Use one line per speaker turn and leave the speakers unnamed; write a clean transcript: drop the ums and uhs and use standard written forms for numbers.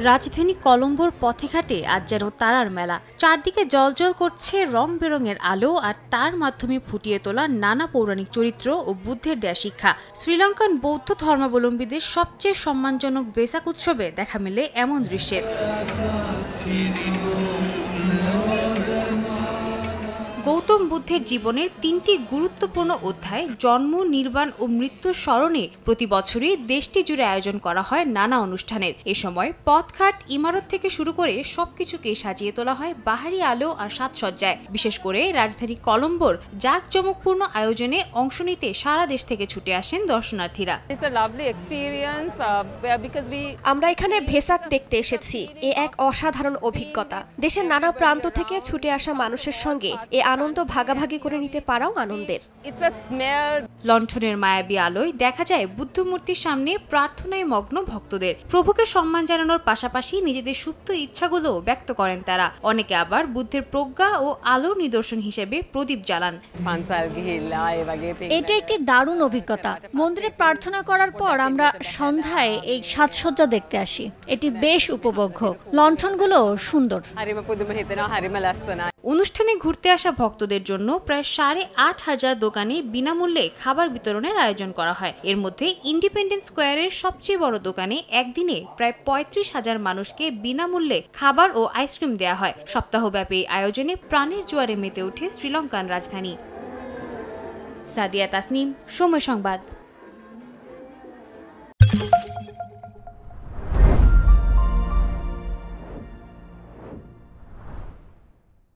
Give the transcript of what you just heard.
রাজধানী কলম্বোর পথে ঘাটে আজ যেন তারার মেলা। চারদিকে জ্বলজ্বল করছে রং বেরঙের আলো, আর তার মাধ্যমে ফুটিয়ে তোলা নানা পৌরাণিক চরিত্র ও বুদ্ধের দেয়া শিক্ষা। শ্রীলঙ্কান বৌদ্ধ ধর্মাবলম্বীদের সবচেয়ে সম্মানজনক ভেসাক উৎসবে দেখা মেলে এমন দৃশ্যের। গৌতম বুদ্ধের জীবনের তিনটি গুরুত্বপূর্ণ অধ্যায় জন্ম, নির্বাণ ও মৃত্যুর স্মরণে প্রতি বছরই দেশটি জুড়ে আয়োজন করা হয় নানা অনুষ্ঠানের। এ সময় পথঘাট, ইমারত থেকে শুরু করে সবকিছুকে সাজিয়ে তোলা হয় বাহারি আলো আর সাজসজ্জায়। বিশেষ করে রাজধানী কলম্বোর জাঁকজমকপূর্ণ আয়োজনে অংশ নিতে সারা দেশ থেকে ছুটে আসেন দর্শনার্থীরা।
আমরা এখানে ভেসাক দেখতে এসেছি। এ এক অসাধারণ অভিজ্ঞতা। দেশের নানা প্রান্ত থেকে ছুটে আসা মানুষের সঙ্গে এ আনন্দ ভাগাভাগি করে নিতে পারাও আনন্দের।
লণ্ঠনের মায়াবী আলোয় দেখা যায় বুদ্ধ মূর্তির সামনে প্রার্থনায় মগ্ন ভক্তদের। প্রভুকে সম্মান জানানোর পাশাপাশি নিজেদের সুপ্ত ইচ্ছাগুলো ব্যক্ত করেন তারা। অনেকে আবার বুদ্ধের প্রজ্ঞা ও আলোর নিদর্শন হিসেবে প্রদীপ জ্বালান।
এটা একটি দারুণ অভিজ্ঞতা। মন্দিরে প্রার্থনা করার পর আমরা সন্ধ্যায় এই সাজসজ্জা দেখতে আসি। এটি বেশ উপভোগ্য। লণ্ঠনগুলো সুন্দর।
অনুষ্ঠানে ঘুরতে আসা ভক্তদের জন্য প্রায় 8,500 দোকানে বিনামূল্যে খাবার বিতরণের আয়োজন করা হয়। এর মধ্যে ইন্ডিপেন্ডেন্স স্কোয়ারের সবচেয়ে বড় দোকানে একদিনে প্রায় 35,000 মানুষকে বিনামূল্যে খাবার ও আইসক্রিম দেয়া হয়। সপ্তাহব্যাপী আয়োজনে প্রাণের জোয়ারে মেতে ওঠে শ্রীলঙ্কান রাজধানী। সাদিয়া তাসনিম, সময় সংবাদ।